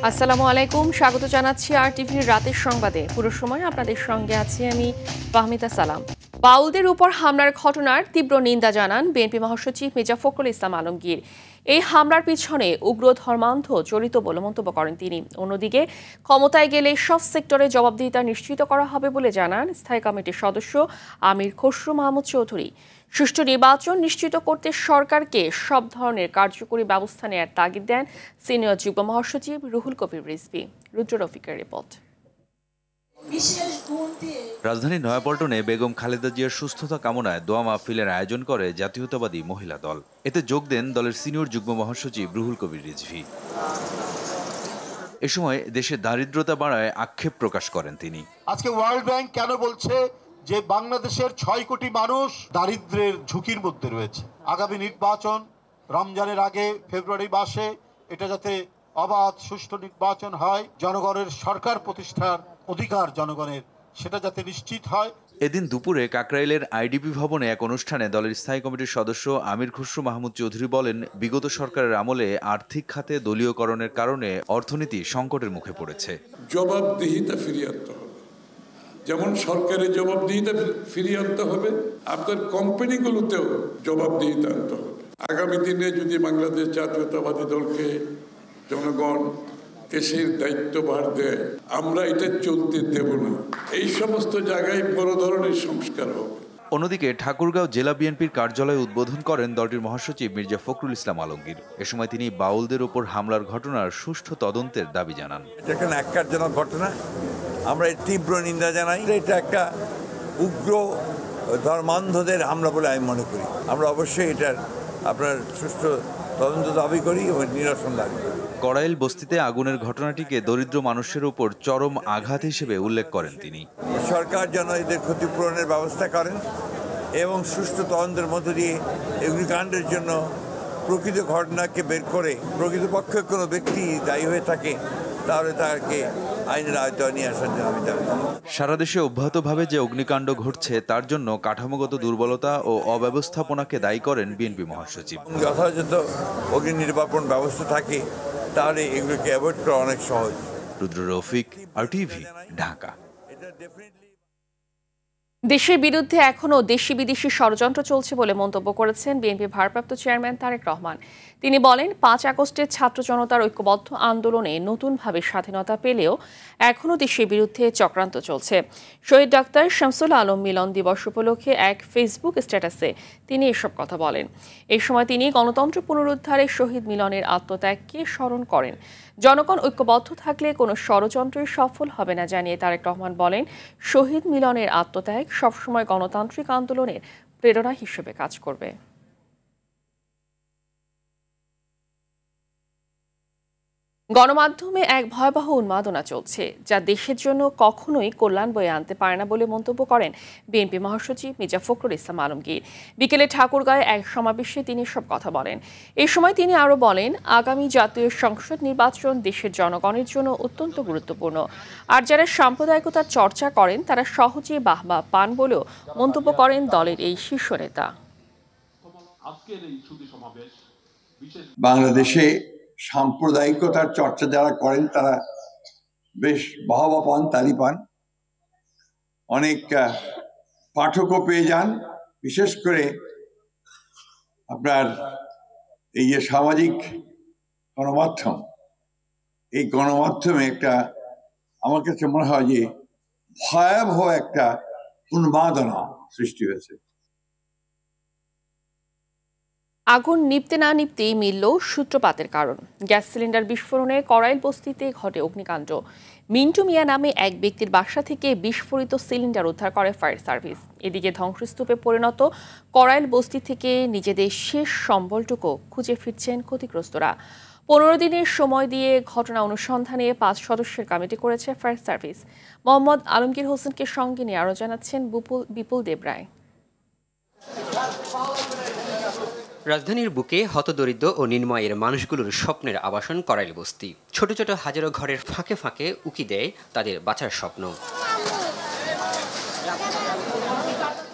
আসসালামু আলাইকুম, স্বাগত জানাচ্ছি আর টিভির রাতের সংবাদে। পুরো সময় আপনাদের সঙ্গে আছি আমি ফাহমিদা সালাম। বাউলদের উপর হামলার ঘটনার তীব্র নিন্দা জানান বিএনপি মহাসচিব মির্জা ফখরুল ইসলাম আলমগীর। এই হামলার পিছনে উগ্র ধর্মান্ধ জড়িত বলে মন্তব্য করেন তিনি। অন্যদিকে ক্ষমতায় গেলে সব সেক্টরে জবাবদিহিতা নিশ্চিত করা হবে বলে জানান স্থায়ী কমিটির সদস্য আমির খসরু মাহমুদ চৌধুরী। সুষ্ঠু নির্বাচন নিশ্চিত করতে সরকারকে সব ধরনের কার্যকরী ব্যবস্থা নেওয়ার তাগিদ দেন সিনিয়র যুগ্ম মহাসচিব রুহুল কবির রিজভী। রুদ্র রফিকের রিপোর্ট। রাজধানী নয়াপল্টনে বেগম খালেদা জিয়ার সুস্থতা কামনায় দোয়া মাহফিলের আয়োজন করে জাতীয়তাবাদী মহিলা দল। এতে যোগ দেন দলের সিনিয়র যুগ্ম মহাসচিব রুহুল কবির রিজভী। এ সময় দেশে দারিদ্রতা বাড়ায় আক্ষেপ প্রকাশ করেন তিনি। আজকে ওয়ার্ল্ড ব্যাংক কেন বলছে যে বাংলাদেশের ৬ কোটি মানুষ দারিদ্র্যের ঝুঁকির মধ্যে রয়েছে। আগামী নির্বাচন রমজানের আগে ফেব্রুয়ারি মাসে এটা যাতে অবাধ সুষ্ঠু নির্বাচন হয়, জনগণের সরকার প্রতিষ্ঠার অধিকার জনগণের, সেটা যাতে নিশ্চিত হয়। এদিন দুপুরে কাকরাইলের আইডিপি ভবনে এক অনুষ্ঠানে দলের স্থায়ী কমিটির সদস্য আমির খসরু মাহমুদ চৌধুরী বলেন, বিগত সরকারের আমলে আর্থিক খাতে দলীয়করণের কারণে অর্থনীতি সংকটের মুখে পড়েছে। জবাবদিহিতা ফিরিয়ে আনতে হবে, যেমন সরকারের জবাবদিহিতা ফিরিয়ে আনতে হবে, আপনার কোম্পানিগুলোতেও জবাবদিহিতা আনতে হবে। আগামী দিনে যদি বাংলাদেশ জাতীয়তাবাদী দলকে জনগণ দেশের দায়িত্বভার দেয়, আমরা এটা চলতে দেব না। এই সমস্ত জায়গায় বড় ধরনের সংস্কার হবে। অন্যদিকে ঠাকুরগাঁও জেলা বিএনপির কার্যালয় উদ্বোধন করেন দলটির মহাসচিব মির্জা ফখরুল ইসলাম আলমগীর। এ সময় তিনি বাউলদের ওপর হামলার ঘটনার সুষ্ঠু তদন্তের দাবি জানান। এটা একটা ন্যাক্কারজনক ঘটনা, আমরা এর তীব্র নিন্দা জানাই। এটা একটা উগ্র ধর্মান্ধদের হামলা বলে আমি মনে করি। আমরা অবশ্যই এটার আপনার সুষ্ঠু তদন্ত দাবি করি এবং নিরসন দাবি করি। কড়াইল বস্তিতে আগুনের ঘটনাটিকে দরিদ্র মানুষের উপর চরম আঘাত হিসেবে উল্লেখ করেন তিনি। সরকার যেন এদের ক্ষতিপূরণের ব্যবস্থা করেন এবং সুষ্ঠু তদন্তের মধ্য দিয়ে অগ্নিকাণ্ডের জন্য প্রকৃত ঘটনাকে বের করে প্রকৃতপক্ষে কোনো ব্যক্তি দায়ী হয়ে থাকে তাহলে তাকে আইনের আওতায় নিয়ে আসার জন্য আমি দাবি জানাই। সারা দেশে অব্যাহতভাবে যে অগ্নিকাণ্ড ঘটছে তার জন্য কাঠামোগত দুর্বলতা ও অব্যবস্থাপনাকে দায়ী করেন বিএনপি মহাসচিব। যথাযথ অগ্নি নির্বাপন ব্যবস্থা থাকে তাহলে এগুলোকে অ্যাভয়েড করা অনেক সহজ। রুদ্র রফিক, RTV, ঢাকা। দেশের বিরুদ্ধে এখনও দেশি বিদেশি ষড়যন্ত্র চলছে বলে মন্তব্য করেছেন বিএনপি ভারপ্রাপ্ত চেয়ারম্যান তারেক রহমান। তিনি বলেন, ৫ আগস্টের ছাত্র জনতার ঐক্যবদ্ধ আন্দোলনে নতুনভাবে স্বাধীনতা পেলেও এখনও দেশের বিরুদ্ধে চক্রান্ত চলছে। শহীদ ডাক্তার শামসুল আলম মিলন দিবস উপলক্ষে এক ফেসবুক স্ট্যাটাসে তিনি এসব কথা বলেন। এই সময় তিনি গণতন্ত্র পুনরুদ্ধারে শহীদ মিলনের আত্মত্যাগকে স্মরণ করেন। জনগণ ঐক্যবদ্ধ থাকলে কোনো ষড়যন্ত্রই সফল হবে না জানিয়ে তারেক রহমান বলেন, শহীদ মিলনের আত্মত্যাগ সবসময় গণতান্ত্রিক আন্দোলনের প্রেরণা হিসেবে কাজ করবে। গণমাধ্যমে এক ভয়াবহ উন্মাদনা চলছে, যা দেশের জন্য কখনোই কল্যাণ বয়ে আনতে পারে না বলে মন্তব্য করেন বিএনপি মহাসচিব মির্জা ফখরুল ইসলাম আলমগীর। বিকেলে ঠাকুরগাঁয়ে এক সমাবেশে তিনি সব কথা বলেন। এই সময় তিনি আরও বলেন, আগামী জাতীয় সংসদ নির্বাচন দেশের জনগণের জন্য অত্যন্ত গুরুত্বপূর্ণ। আর যারা সাম্প্রদায়িকতার চর্চা করেন তারা সহজে বাহবা পান বলেও মন্তব্য করেন দলের এই শীর্ষ নেতা। বাংলাদেশে সাম্প্রদায়িকতার চর্চা যারা করেন তারা বেশ বাহবা পান, তালি পান, অনেক পাঠকও পেয়ে যান। বিশেষ করে আপনার এই যে সামাজিক গণমাধ্যম, এই গণমাধ্যমে একটা আমার কাছে মনে হয় যে ভয়াবহ একটা উন্মাদনা সৃষ্টি হয়েছে। আগুন নিভতে না নিভতেই মিলল সূত্রপাতের কারণ। গ্যাস সিলিন্ডার বিস্ফোরণে কড়াইল বস্তিতে ঘটে অগ্নিকাণ্ড। মিন্টু মিয়া নামে এক ব্যক্তির বাসা থেকে বিস্ফোরিত সিলিন্ডার উদ্ধার করে ফায়ার সার্ভিস। এদিকে ধ্বংসস্তূপে পরিণত কড়াইল বস্তি থেকে নিজেদের শেষ সম্বলটুকু খুঁজে ফিরছেন ক্ষতিগ্রস্তরা। 15 দিনের সময় দিয়ে ঘটনা অনুসন্ধানে 5 সদস্যের কমিটি করেছে ফায়ার সার্ভিস। মোহাম্মদ আলমগীর হোসেনকে সঙ্গে নিয়ে আরও জানাচ্ছেন বিপুল দেবরায়। রাজধানীর বুকে হতদরিদ্র ও নির্ময়ের মানুষগুলোর স্বপ্নের আবাসন করাইল বস্তি। ছোট ছোট হাজারো ঘরের ফাঁকে ফাঁকে উকি দেয় তাদের বাঁচার স্বপ্ন।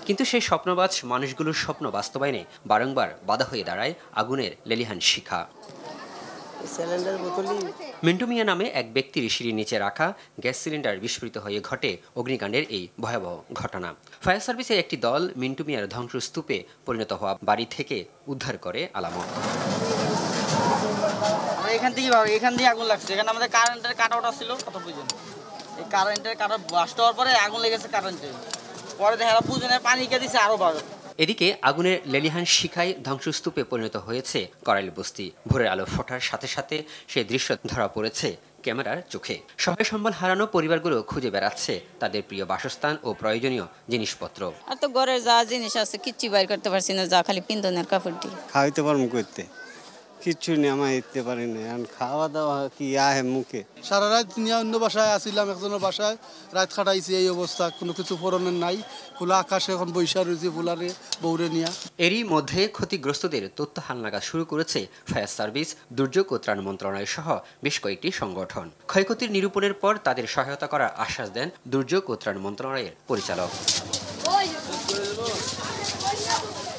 কিন্তু সেই স্বপ্নবাজ মানুষগুলোর স্বপ্ন বাস্তবায়নে বারংবার বাধা হয়ে দাঁড়ায় আগুনের লেলিহান শিখা। সিলিন্ডার বোতলই। মিন্টু মিয়া নামে এক ব্যক্তির সিঁড়ির নিচে রাখা গ্যাস সিলিন্ডার বিস্ফোরিত হয়ে ঘটে অগ্নিকাণ্ডের এই ভয়াবহ ঘটনা। ফায়ার সার্ভিসের একটি দল মিন্টু মিয়ার ধ্বংসস্তূপে পরিণত হওয়া বাড়ি থেকে উদ্ধার করে আলামত। এখান থেকে আগুন লাগছে, এখানে আমাদের কারেন্টের কাটাওটা ছিল কত পর্যন্ত, এই কারেন্টের কাটা ব্লাস্ট হওয়ার পরে আগুন লেগেছে কারেন্টে, পরে দেখা পুজনে পানি কে দিছে আরো ভালো। এদিকে আগুনের লেলিহান শিখায় ধ্বংসস্তূপে পরিণত হয়েছে করাইল বস্তি। ভোরের আলো ফোটার সাথে সাথে সেই দৃশ্য ধরা পড়েছে ক্যামেরার চোখে। সহায় সম্বল হারানো পরিবারগুলো খুঁজে বেড়াচ্ছে তাদের প্রিয় বাসস্থান ও প্রয়োজনীয় জিনিসপত্র। আর তো ঘরের যা জিনিস আছে কিচ্ছু বাইর করতে পারছি না, যা খালি পিন্ধনের কাপড়টি খাইতে পারবো করতে, কিচ্ছু নেমাই দিতে পারি না। খাওয়া দাওয়া কি আহে মুখে। সারা রাত নিয়ে অন্য বাসায় আসিলাম, একজনের বাসায় রাত খাটাইছি। এই অবস্থা, কোনো কিছু পরনের নাই, খোলা আকাশে এখন বৈশা রয়েছে ফুলারে বৌরে নিয়া। এরই মধ্যে ক্ষতিগ্রস্তদের তথ্য হালনাগাদ শুরু করেছে ফায়ার সার্ভিস, দুর্যোগ ও ত্রাণ মন্ত্রণালয় সহ বেশ কয়েকটি সংগঠন। ক্ষয়ক্ষতির নিরূপণের পর তাদের সহায়তা করার আশ্বাস দেন দুর্যোগ ও ত্রাণ মন্ত্রণালয়ের পরিচালক।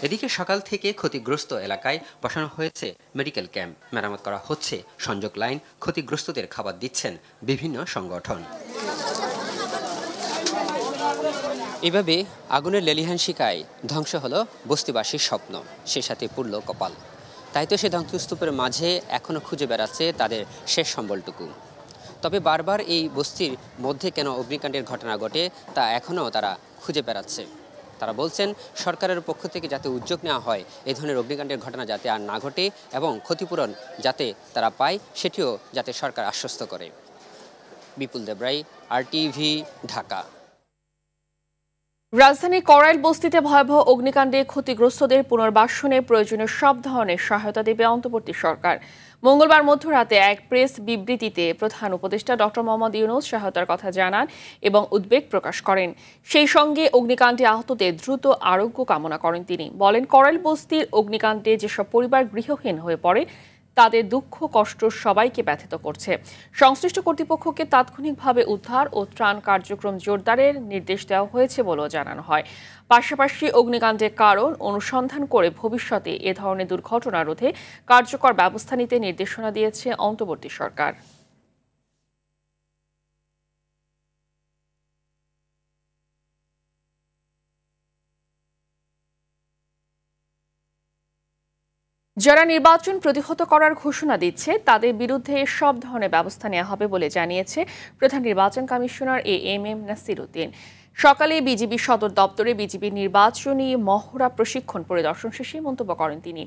এদিকে সকাল থেকে ক্ষতিগ্রস্ত এলাকায় বসানো হয়েছে মেডিকেল ক্যাম্প, মেরামত করা হচ্ছে সংযোগ লাইন, ক্ষতিগ্রস্তদের খাবার দিচ্ছেন বিভিন্ন সংগঠন। এভাবে আগুনের লেলিহান শিকায় ধ্বংস হলো বস্তিবাসীর স্বপ্ন, সে সাথে পুড়ল কপাল। তাই তো সে ধ্বংসস্তূপের মাঝে এখনো খুঁজে বেড়াচ্ছে তাদের শেষ সম্বলটুকু। তবে বারবার এই বস্তির মধ্যে কেন অগ্নিকাণ্ডের ঘটনা ঘটে তা এখনও তারা খুঁজে বেড়াচ্ছে। তারা বলছেন সরকারের পক্ষ থেকে যাতে উদ্যোগ নেওয়া হয় এই ধরনের অগ্নিকাণ্ডের ঘটনা যাতে আর না ঘটে এবং ক্ষতিপূরণ যাতে তারা পায় সেটিও যাতে সরকার আশ্বস্ত করে। বিপুল দেবরাই, RTV, ঢাকা। রাজধানীর করাইল বস্তিতে ভয়াবহ অগ্নিকাণ্ডে ক্ষতিগ্রস্তদের পুনর্বাসনে প্রয়োজনীয় সব ধরনের সহায়তা দেবে অন্তর্বর্তী সরকার। মঙ্গলবার মধ্যরাতে এক প্রেস বিবৃতিতে প্রধান উপদেষ্টা ডক্টর মোহাম্মদ ইউনূস সহায়তার কথা জানান এবং উদ্বেগ প্রকাশ করেন। সেই সঙ্গে অগ্নিকাণ্ডে আহতদের দ্রুত আরোগ্য কামনা করেন তিনি। বলেন, করাইল বস্তির অগ্নিকাণ্ডে যেসব পরিবার গৃহহীন হয়ে পড়ে তাদের দুঃখ কষ্ট সবাইকে ব্যথিত করছে। সংশ্লিষ্ট কর্তৃপক্ষকে তাৎক্ষণিকভাবে উদ্ধার ও ত্রাণ কার্যক্রম জোরদারের নির্দেশ দেওয়া হয়েছে বলেও জানানো হয়। পাশাপাশি অগ্নিকাণ্ডের কারণ অনুসন্ধান করে ভবিষ্যতে এ ধরনের দুর্ঘটনা রোধে কার্যকর ব্যবস্থা নিতে নির্দেশনা দিয়েছে অন্তর্বর্তী সরকার। যারা নির্বাচন প্রতিহত করার ঘোষণা দিচ্ছে তাদের বিরুদ্ধে সব ধরনের ব্যবস্থা নেওয়া হবে বলে জানিয়েছে প্রধান নির্বাচন কমিশনার AM নাসির উদ্দিন। সকালে বিজিবি সদর দপ্তরে বিজিবি নির্বাচনী মহড়া প্রশিক্ষণ পরিদর্শন শেষে মন্তব্য করেন তিনি।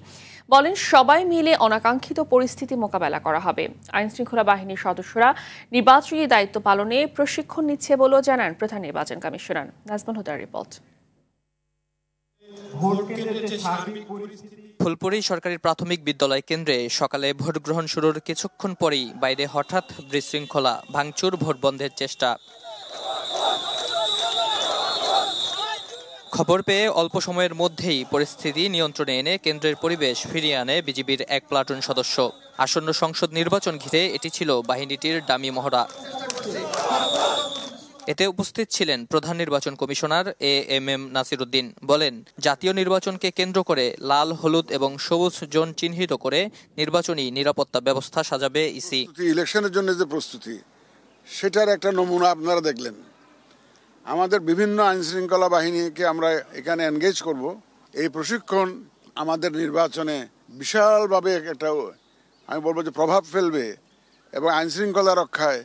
বলেন, সবাই মিলে অনাকাঙ্ক্ষিত পরিস্থিতি মোকাবেলা করা হবে। আইনশৃঙ্খলা বাহিনীর সদস্যরা নির্বাচনী দায়িত্ব পালনে প্রশিক্ষণ নিচ্ছে বলেও জানান প্রধান নির্বাচন কমিশনার। নাজমুল হুদার রিপোর্ট। ফুলপুরি সরকারি প্রাথমিক বিদ্যালয় কেন্দ্রে সকালে ভোট গ্রহণ শুরুর কিছুক্ষণ পরেই বাইরে হঠাৎ বিশৃঙ্খলা, ভাঙচুর, ভোট বন্ধের চেষ্টা। খবর পেয়ে অল্প সময়ের মধ্যেই পরিস্থিতি নিয়ন্ত্রণে এনে কেন্দ্রের পরিবেশ ফিরিয়ে আনে বিজিবির এক প্লাটুন সদস্য। আসন্ন সংসদ নির্বাচন ঘিরে এটি ছিল বাহিনীটির ডামি মহড়া। এতে উপস্থিত ছিলেন প্রধান নির্বাচন কমিশনার AM নাসির উদ্দিন। বলেন, জাতীয় নির্বাচনকে কেন্দ্র করে লাল, হলুদ এবং সবুজ জোন চিহ্নিত করে নির্বাচনী নিরাপত্তা ব্যবস্থা সাজাবে ইসি। ইলেকশনের জন্য যে প্রস্তুতি, সেটার একটা নমুনা আপনারা দেখলেন। আমাদের বিভিন্ন আইনশৃঙ্খলা বাহিনীকে আমরা এখানে এনগেজ করব। এই প্রশিক্ষণ আমাদের নির্বাচনে বিশালভাবে একটা, আমি বলবো যে প্রভাব ফেলবে এবং আইনশৃঙ্খলা রক্ষায়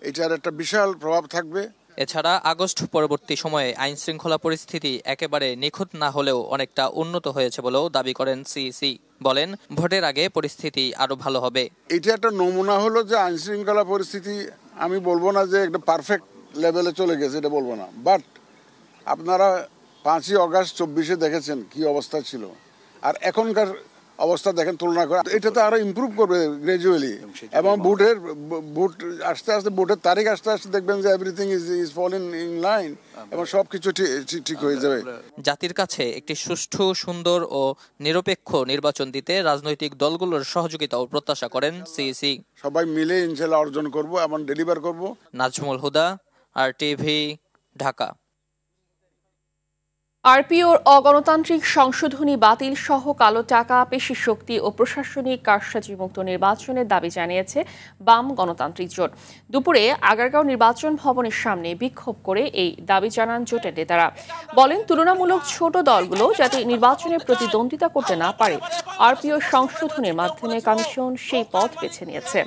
এটার একটা বিশাল প্রভাব থাকবে। এছাড়া আগস্ট পরবর্তী সময়ে আইন শৃঙ্খলা পরিস্থিতি একেবারে নিখুঁত না হলেও অনেকটা উন্নত হয়েছে বলেও দাবি করেন সিইসি। বলেন, ভোটের আগে পরিস্থিতি আরো ভালো হবে। এটা একটা নমুনা হলো যে আইন শৃঙ্খলা পরিস্থিতি, আমি বলবো না যে একটা পারফেক্ট লেভেলে চলে গেছে, এটা বলবো না, বাট আপনারা 5ই আগস্ট 24-এ দেখেছেন কি অবস্থা ছিল, আর এখনকার অবস্থা দেখেন তুলনা করে, এটা তো আরো ইমপ্রুভ করবে গ্রাজুয়ালি। এবং ভোট আস্তে আস্তে, ভোটের তারিখ আস্তে আস্তে দেখবেন যে everything is falling in line এবং সবকিছু ঠিক হয়ে যাবে। জাতির কাছে একটি সুষ্ঠু, সুন্দর ও নিরপেক্ষ নির্বাচন দিতে রাজনৈতিক দলগুলোর সহযোগিতাও প্রত্যাশা করেন সিইসি। সবাই মিলে ইনশাআল্লাহ অর্জন করব এবং ডেলিভার করব। নাজমুল হুদা, RTV, ঢাকা। আরপিওর অগণতান্ত্রিক সংশোধনী বাতিল সহ কালো টাকা, পেশি শক্তি ও প্রশাসনিক কারসাজিমুক্ত নির্বাচনের দাবি জানিয়েছে বাম গণতান্ত্রিক জোট। দুপুরে আগারগাঁও নির্বাচন ভবনের সামনে বিক্ষোভ করে এই দাবি জানান জোটের নেতারা। বলেন, তুলনামূলক ছোট দলগুলো যাতে নির্বাচনে প্রতিদ্বন্দ্বিতা করতে না পারে, আরপিও সংশোধনের মাধ্যমে কমিশন সেই পথ বেছে নিয়েছে।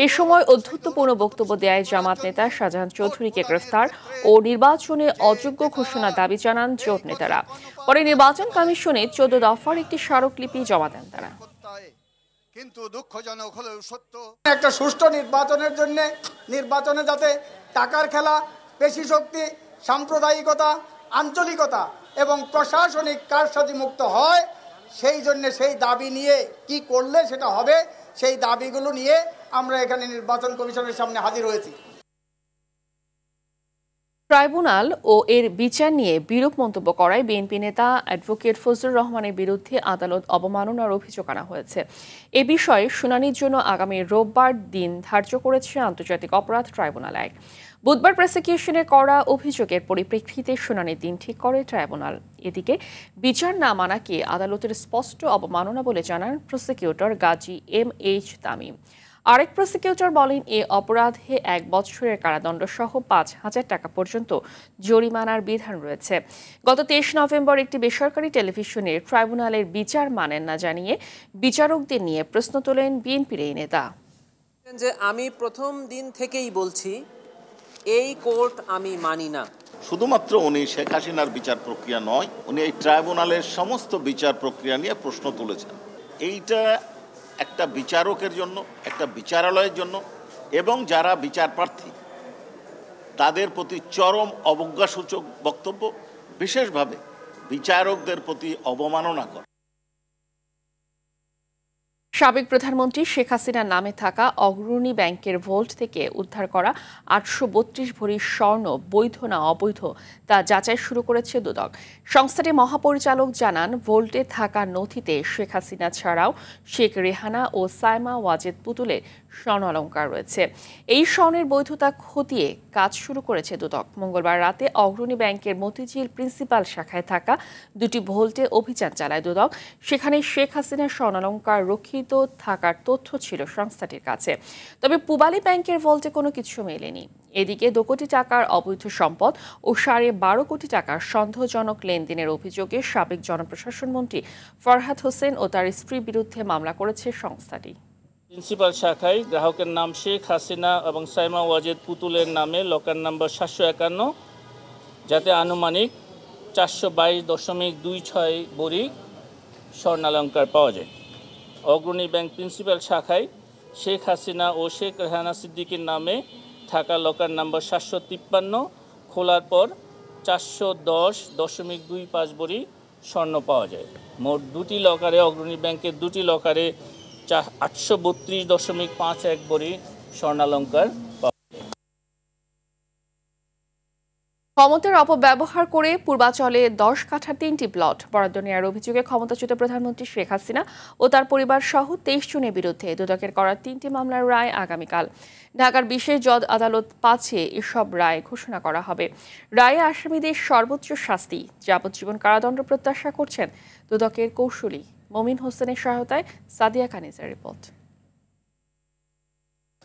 এ সময় অধ্যত্বপূর্ণ বক্তব্য দেয় জামাত নেতা শাহজাহান চৌধুরীকে গ্রেফতার ও নির্বাচনে অযোগ্য ঘোষণার দাবি জানান জোট নেতারা। পরে নির্বাচন কমিশনে 14 দফার একটি স্মারকলিপি জমা দেন তারা। কিন্তু দুঃখজনক হলেও সত্য, একটা সুষ্ঠু নির্বাচনের জন্য নির্বাচনে যাতে টাকার খেলা, পেশি শক্তি, সাম্প্রদায়িকতা, আঞ্চলিকতা এবং প্রশাসনিক কারসাজি মুক্ত হয়, সেই জন্য সেই দাবি নিয়ে কি করলে সেটা হবে, সেই দাবিগুলো নিয়ে আমরা এখানে নির্বাচন কমিশনের সামনে হাজির হয়েছি। ট্রাইব্যুনাল ও এর বিচার নিয়ে বিরূপ মন্তব্য করায় বিএনপি নেতা অ্যাডভোকেট ফজলুর রহমানের বিরুদ্ধে আদালত অবমাননার অভিযোগ আনা হয়েছে। এ বিষয়ে শুনানির জন্য আগামী রোববার দিন ধার্য করেছে আন্তর্জাতিক অপরাধ ট্রাইব্যুনাল 1। বুধবার প্রসিকিউশনে করা অভিযোগের পরিপ্রেক্ষিতে শুনানির দিন ঠিক করে ট্রাইব্যুনাল। এদিকে বিচার না মানাকে আদালতের স্পষ্ট অবমাননা বলে জানান প্রসিকিউটর গাজী MH তামিম। আরেক প্রসিকিউটর বলেন, এ অপরাধে 1 বছরের কারাদণ্ড সহ 5,000 টাকা পর্যন্ত জরিমানার বিধান রয়েছে। গত 23 নভেম্বর একটি বেসরকারি টেলিভিশনে ট্রাইব্যুনালের বিচার মানেন না জানিয়ে বিচারকদের নিয়ে প্রশ্ন তোলেন বিএনপির এই নেতা। যে আমি প্রথম দিন থেকেই বলছি, এই কোর্ট আমি মানি না। শুধুমাত্র উনি শেখ হাসিনার বিচার প্রক্রিয়া নয়, উনি এই ট্রাইব্যুনালের সমস্ত বিচার প্রক্রিয়া নিয়ে প্রশ্ন তুলেছেন। এইটা একটা বিচারকের জন্য, একটা বিচারালয়ের জন্য এবং যারা বিচার প্রার্থী তাদের প্রতি চরম অবজ্ঞাসূচক বক্তব্য, বিশেষভাবে বিচারকদের প্রতি অবমাননা করে। সাবেক প্রধানমন্ত্রী শেখ হাসিনার নামে থাকা অগ্রণী ব্যাংকের ভোল্ট থেকে উদ্ধার করা 832 ভরি স্বর্ণ বৈধ না অবৈধ তা যাচাই শুরু করেছে দুদক। সংস্থাটির মহাপরিচালক জানান, ভোল্টে থাকা নথিতে শেখ হাসিনা ছাড়াও শেখ রেহানা ও সাইমা ওয়াজেদ পুতুলের স্বর্ণ অলংকার রয়েছে। এই স্বর্ণের বৈধতা খতিয়ে কাজ শুরু করেছে দুদক। মঙ্গলবার রাতে অগ্রণী ব্যাংকের মতিঝিল প্রিন্সিপাল শাখায় থাকা 2টি ভোল্টে অভিযান চালায় দুদক। সেখানে শেখ হাসিনার স্বর্ণালংকার রক্ষিত থাকার তথ্য ছিল সংস্থাটির কাছে, তবে পূবালী ব্যাংকের ভোল্টে কোনো কিছু মেলেনি। এদিকে 2 কোটি টাকার অবৈধ সম্পদ ও 12.5 কোটি টাকার সন্দেহজনক লেনদেনের অভিযোগে সাবেক জনপ্রশাসন মন্ত্রী ফরহাদ হোসেন ও তার স্ত্রীর বিরুদ্ধে মামলা করেছে সংস্থাটি। প্রিন্সিপাল শাখায় গ্রাহকের নাম শেখ হাসিনা এবং সাইমা ওয়াজেদ পুতুলের নামে লকার নম্বর 751, যাতে আনুমানিক 422.26 ভরি স্বর্ণালংকার পাওয়া যায়। অগ্রণী ব্যাংক প্রিন্সিপাল শাখায় শেখ হাসিনা ও শেখ রেহানা সিদ্দিকীর নামে থাকা লকার নম্বর 753 খোলার পর 410.25 ভরি স্বর্ণ পাওয়া যায়। মোট 2টি লকারে, অগ্রণী ব্যাংকের 2টি লকারে 832.51 ভরি স্বর্ণালংকার। ক্ষমতার অপব্যবহার করে পূর্বাচলে 10 কাঠার 3টি প্লট বরাদ্দ নেওয়ার অভিযোগে ক্ষমতাচ্যুত প্রধানমন্ত্রী শেখ হাসিনা ও তার পরিবার সহ 23 জনের বিরুদ্ধে দুদকের করা 3টি মামলার রায় আগামীকাল ঢাকার বিশেষ জজ আদালত 5-এ এসব রায় ঘোষণা করা হবে। রায়ে আসামিদের সর্বোচ্চ শাস্তি যাবজ্জীবন কারাদণ্ড প্রত্যাশা করছেন দুদকের কৌশলী মমিন হোসেনের সহায়তায় সাদিয়া কানিজের রিপোর্ট।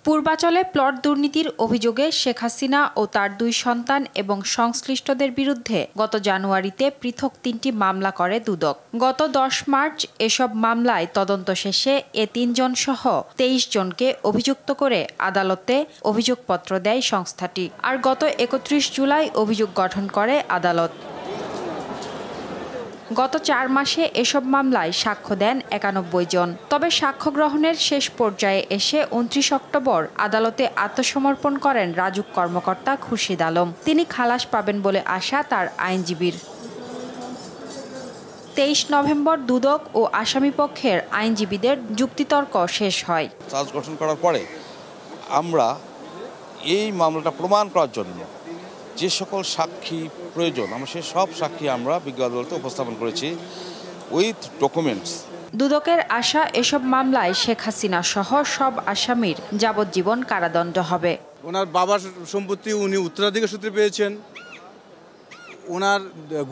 পূর্বাচলে প্লট দুর্নীতির অভিযোগে শেখ হাসিনা ও তার 2 সন্তান এবং সংশ্লিষ্টদের বিরুদ্ধে গত জানুয়ারিতে পৃথক 3টি মামলা করে দুদক। গত 10 মার্চ এসব মামলায় তদন্ত শেষে এ 3 জন সহ 23 জনকে অভিযুক্ত করে আদালতে অভিযোগপত্র দেয় সংস্থাটি। আর গত 31 জুলাই অভিযোগ গঠন করে আদালত। গত 4 মাসে এসব মামলায় সাক্ষ্য দেন 91 জন। তবে সাক্ষ্য গ্রহণের শেষ পর্যায়ে এসে 29 অক্টোবর আদালতে আত্মসমর্পণ করেন রাজুক কর্মকর্তা খুরশিদ আলম। তিনি খালাস পাবেন বলে আশা তার আইনজীবীর। 23 নভেম্বর দুদক ও আসামিপক্ষের আইনজীবীদের যুক্তিতর্ক শেষ হয়। চার্জ গঠন করার পরে আমরা এই মামলাটা প্রমাণ করার জন্য যে সকল সাক্ষী প্রয়োজন আমরা সেই সব সাক্ষী আমরা বিজ্ঞ আদালতে উপস্থাপন করেছি উইথ ডকুমেন্টস। দুদকের আশা এসব মামলায় শেখ হাসিনা সহ সব আসামির যাবজ্জীবন কারাদণ্ড হবে। ওনার বাবার সম্পত্তি উনি উত্তরাধিকার সূত্রে পেয়েছেন, ওনার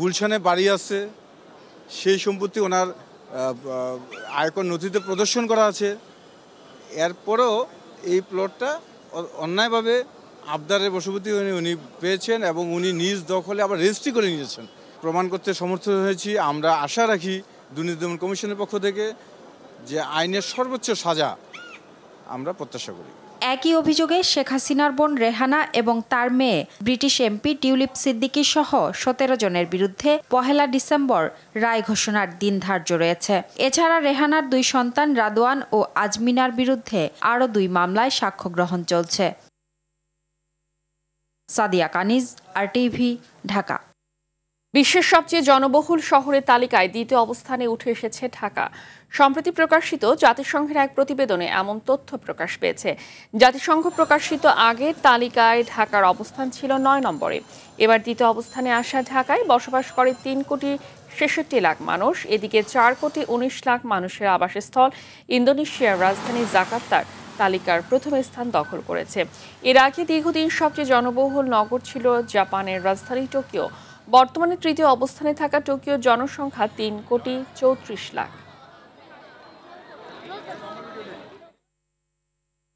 গুলশানে বাড়ি আছে, সেই সম্পত্তি ওনার আয়কর নথিতে প্রদর্শন করা আছে। এরপরেও এই প্লটটা অন্যায়ভাবে আবদারের বশবর্তী উনি পেয়েছেন এবং উনি নিজ দখলে আবার রেজিস্ট্রি করে নিয়েছেন। প্রমাণ করতে সমর্থ হয়েছি। আমরা আশা রাখি দুর্নীতি দমন কমিশনের পক্ষ থেকে যে আইনের সর্বোচ্চ সাজা আমরা প্রত্যাশা করি। একই অভিযোগে শেখ হাসিনার বোন রেহানা এবং তার মেয়ে ব্রিটিশ এমপি টিউলিপ সিদ্দিকী সহ 17 জনের বিরুদ্ধে 1 ডিসেম্বর রায় ঘোষণার দিন ধার্য রয়েছে। এছাড়া রেহানার 2 সন্তান রাদওয়ান ও আজমিনার বিরুদ্ধে আরও 2 মামলায় সাক্ষ্য গ্রহণ চলছে। সাদিয়া কানিজ, আরটিভি, ঢাকা। বিশ্বের সবচেয়ে জনবহুল শহরের তালিকায় দ্বিতীয় অবস্থানে উঠে এসেছে ঢাকা। সম্প্রতি প্রকাশিত জাতিসংঘের এক প্রতিবেদনে এমন তথ্য প্রকাশ পেয়েছে। জাতিসংঘ প্রকাশিত আগের তালিকায় ঢাকার অবস্থান ছিল 9 নম্বরে। এবার দ্বিতীয় অবস্থানে আসা ঢাকায় বসবাস করে 3,66,00,000 মানুষ। এদিকে 4,19,00,000 মানুষের আবাসস্থল ইন্দোনেশিয়ার রাজধানী জাকার্তার তালিকার প্রথম স্থান দখল করেছে। এর আগে দীর্ঘদিন সবচেয়ে জনবহুল নগর ছিল জাপানের রাজধানী টোকিও। বর্তমানে তৃতীয় অবস্থানে থাকা টোকিওর জনসংখ্যা 3,34,00,000।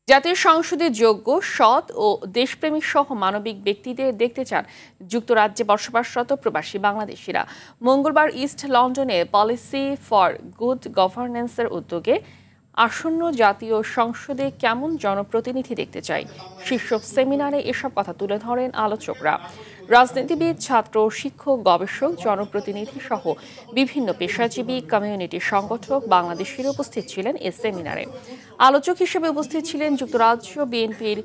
জাতীয় সংসদে যোগ্য, সৎ ও দেশপ্রেমিক সহ মানবিক ব্যক্তিদের দেখতে চান যুক্তরাজ্যে বসবাসরত প্রবাসী বাংলাদেশিরা। মঙ্গলবার ইস্ট লন্ডনে পলিসি ফর গুড গভর্নেন্সের উদ্যোগে আসন্ন জাতীয় সংসদে কেমন জনপ্রতিনিধি দেখতে চাই শীর্ষক সেমিনারে এসব কথা তুলে ধরেন আলোচকরা। রাজনীতিবিদ, ছাত্র, শিক্ষক, গবেষক, জনপ্রতিনিধি সহ বিভিন্ন পেশাজীবী, কমিউনিটি সংগঠক, বাংলাদেশিরা উপস্থিত ছিলেন এ সেমিনারে। আলোচক হিসেবে উপস্থিত ছিলেন যুক্তরাজ্য বিএনপির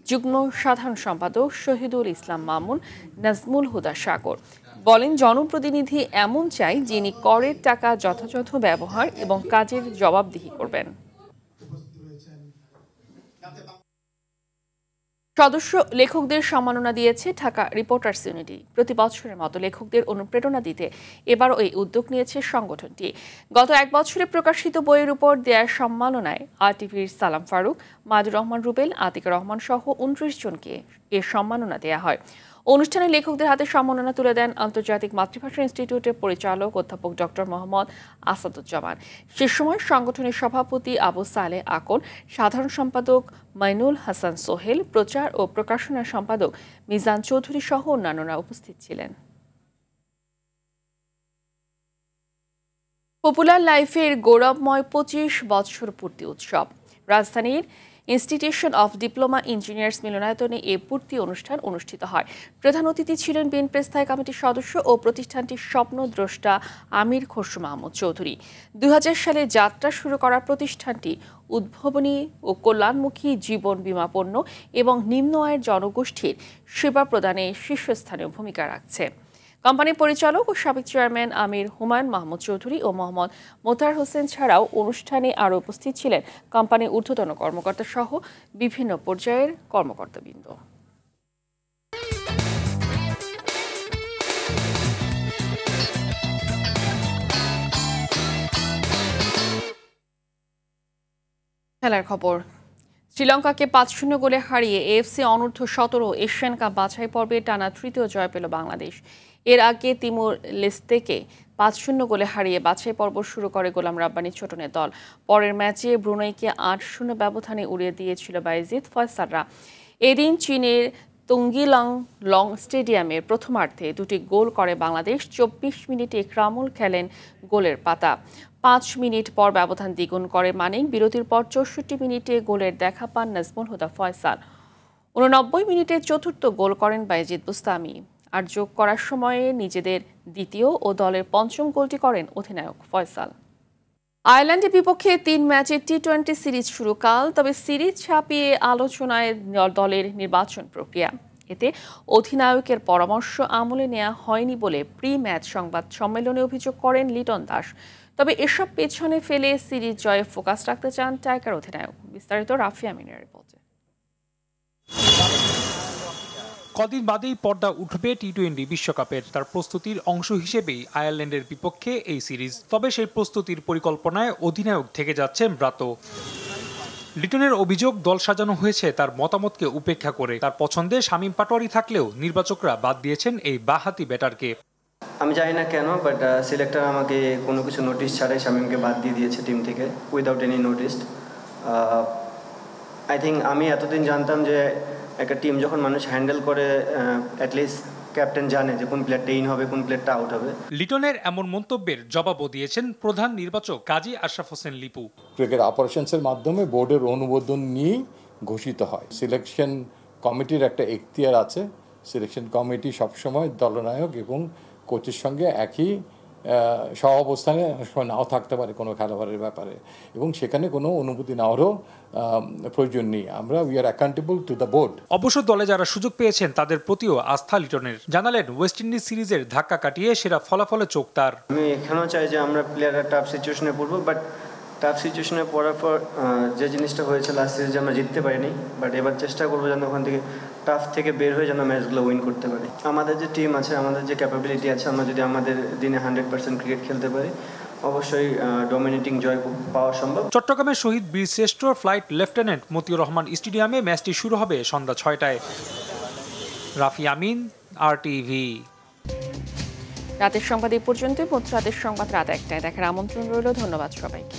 যুগ্ম সাধারণ সম্পাদক শহীদুল ইসলাম মামুন, নাজমুল হুদা সাগর। বলেন, জনপ্রতিনিধি এমন চাই যিনি করের টাকা যথাযথ ব্যবহার এবং কাজের জবাবদিহি করবেন। সদস্য লেখকদের সম্মাননা দিয়েছে ঢাকা রিপোর্টার্স ইউনিটি। প্রতি বছরের মতো লেখকদের অনুপ্রেরণা দিতে এবারও এই উদ্যোগ নিয়েছে সংগঠনটি। গত 1 বছরে প্রকাশিত বইয়ের উপর দেয়া সম্মাননায় আরটিভির সালাম ফারুক, মাদুর রহমান রুবেল, আতিকা রহমান সহ 29 জনকে এ সম্মাননা দেয়া হয়। অনুষ্ঠানে লেখকদের হাতে সম্মাননা তুলে দেন আন্তর্জাতিক মাতৃভাষা ইনস্টিটিউটের পরিচালক অধ্যাপক ডক্টর মোহাম্মদ আসাদুজ্জামান। সে সময় সংগঠনের সভাপতি আবু সালেহ আকন, সাধারণ সম্পাদক মাইনুল হাসান সোহেল, প্রচার ও প্রকাশনা সম্পাদক মিজান চৌধুরী সহ অন্যান্যরা উপস্থিত ছিলেন। পপুলার লাইফের গৌরবময় 25 বছর পূর্তি উৎসব। রাজধানীর ইনস্টিটিউশন অফ ডিপ্লোমা ইঞ্জিনিয়ার্স মিলনায়তনে এ পূর্তি অনুষ্ঠান অনুষ্ঠিত হয়। প্রধান অতিথি ছিলেন বিএনপি স্থায়ী কমিটির সদস্য ও প্রতিষ্ঠানটির স্বপ্নদ্রষ্টা আমির খসরু মাহমুদ চৌধুরী। 2000 সালে যাত্রা শুরু করা প্রতিষ্ঠানটি উদ্ভাবনী ও কল্যাণমুখী জীবন বীমা পণ্য এবং নিম্ন আয়ের জনগোষ্ঠীর সেবা প্রদানে শীর্ষস্থানীয় ভূমিকা রাখছে। কোম্পানির পরিচালক ও সাবেক চেয়ারম্যান আমির হুমায়ুন মাহমুদ চৌধুরী ও মোহাম্মদ মোতার হোসেন ছাড়াও অনুষ্ঠানে আরও উপস্থিত ছিলেন কোম্পানির ঊর্ধ্বতন কর্মকর্তা সহ বিভিন্ন পর্যায়ের কর্মকর্তাবৃন্দ। খেলার খবর। শ্রীলঙ্কাকে 5-0 গোলে হারিয়ে এএফসি অনূর্ধ্ব 17 এশিয়ান কাপ বাছাই পর্বে টানা তৃতীয় জয় পেল বাংলাদেশ। এর আগে তিমুর লেস্তেকে 5-0 গোলে হারিয়ে বাছাই পর্ব শুরু করে গোলাম রাব্বানির ছোটনের দল। পরের ম্যাচে ব্রুনাইকে 8-0 ব্যবধানে উড়িয়ে দিয়েছিল বাইজিদ ফয়সালরা। এদিন চীনের তুঙ্গিলং লং স্টেডিয়ামের প্রথমার্ধে 2টি গোল করে বাংলাদেশ। 24 মিনিটে ইকরামুল খেলেন গোলের পাতা। 5 মিনিট পর ব্যবধান দ্বিগুণ করে মানিক। বিরতির পর 64 মিনিটে গোলের দেখা পান নাজমুল হুদা ফয়সাল। 89 মিনিটে চতুর্থ গোল করেন বাইজিদ বুস্তামি। আর যোগ করার সময়ে নিজেদের দ্বিতীয় ও দলের পঞ্চম গোলটি করেন অধিনায়ক ফয়সাল। আয়ারল্যান্ডের বিপক্ষে 3 ম্যাচের টি-20 সিরিজ শুরু কাল। তবে সিরিজ ছাপিয়ে আলোচনায় দলের নির্বাচন প্রক্রিয়া। এতে অধিনায়কের পরামর্শ আমলে নেওয়া হয়নি বলে প্রি ম্যাচ সংবাদ সম্মেলনে অভিযোগ করেন লিটন দাস। তবে এসব পেছনে ফেলে সিরিজ জয়ে ফোকাস রাখতে চান টাইগার অধিনায়ক। বিস্তারিত রাফি আমিনের রিপোর্টে। কদিন বাদেই পর্দা উঠবে টি-20 বিশ্বকাপের। তার প্রস্তুতির অংশ হিসেবেই আয়ারল্যান্ডের বিপক্ষে এই সিরিজ। তবে সেই প্রস্তুতির পরিকল্পনায় অধিনায়ক থেকে যাচ্ছেন ব্রাতো। লিটনের অভিযোগ দল সাজানো হয়েছে তার মতামতকে উপেক্ষা করে। তার পছন্দে শামীম পাটোয়ারি থাকলেও নির্বাচকরা বাদ দিয়েছেন এই বাঁহাতি ব্যাটারকে। আমি জানি না কেন, বাট সিলেক্টর আমাকে কোনো কিছু নোটিশ ছাড়াই শামীমকে বাদ দিয়ে দিয়েছে টিম থেকে, without any notice. I think আমি এতদিন জানতাম যে একটা টিম যখন মানুষ হ্যান্ডেল করে অ্যাটলিস্ট ক্যাপ্টেন জানে যে কোন প্লেয়ারটা ইন হবে, কোন প্লেয়ারটা আউট হবে। লিটনের এমন মন্তব্যের জবাবও দিয়েছেন প্রধান নির্বাচক কাজী আশরাফ হোসেন লিপু। ক্রিকেট অপারেশনসের মাধ্যমে বোর্ডের অনুমোদন নিয়ে ঘোষিত হয়। সিলেকশন কমিটির একটা এখতিয়ার আছে। সিলেকশন কমিটি সবসময় দলনায়ক এবং কোচের সঙ্গে একই সহাবস্থানে নাও থাকতে পারে কোনো খেলোয়াড়ের ব্যাপারে, এবং সেখানে কোনো অনুমতি নেওয়ারও প্রয়োজন নেই। আমরা we are accountable to the board. অবশ্য দলে যারা সুযোগ পেয়েছেন তাদের প্রতিও আস্থা লিটনের। জানালেন ওয়েস্ট ইন্ডিজ সিরিজের ধাক্কা কাটিয়ে সেরা ফলাফলে চোখ তার। আমি এখানেও চাই যে আমরা প্লেয়াররা টাফ সিচুয়েশনে পড়বো, বাট টাফ সিচুয়েশনে পড়ার পর যে জিনিসটা হয়েছে লাস্ট সিরিজে আমরা জিততে পারিনি, বাট এবার চেষ্টা করবো যেন ওখান থেকে টাফ থেকে বের হয়ে যেন ম্যাচগুলো উইন করতে পারি। আমাদের যে টিম আছে, আমাদের যে ক্যাপাবিলিটি আছে, আমরা যদি আমাদের দিনে 100% ক্রিকেট খেলতে পারি অবশ্যই ডমিনেটিং জয় পাওয়া সম্ভব। চট্টগ্রামের শহীদ বীরশ্রেষ্ঠ ফ্লাইট লেফটেন্যান্ট মতিউর রহমান স্টেডিয়ামে ম্যাচটি শুরু হবে সন্ধ্যা 6টায়। রাফি আমিন, RTV। রাতের সংবাদ এই পর্যন্তই। রাতের সংবাদ রাত 1টায় দেখার আমন্ত্রণ রইল। ধন্যবাদ সবাইকে।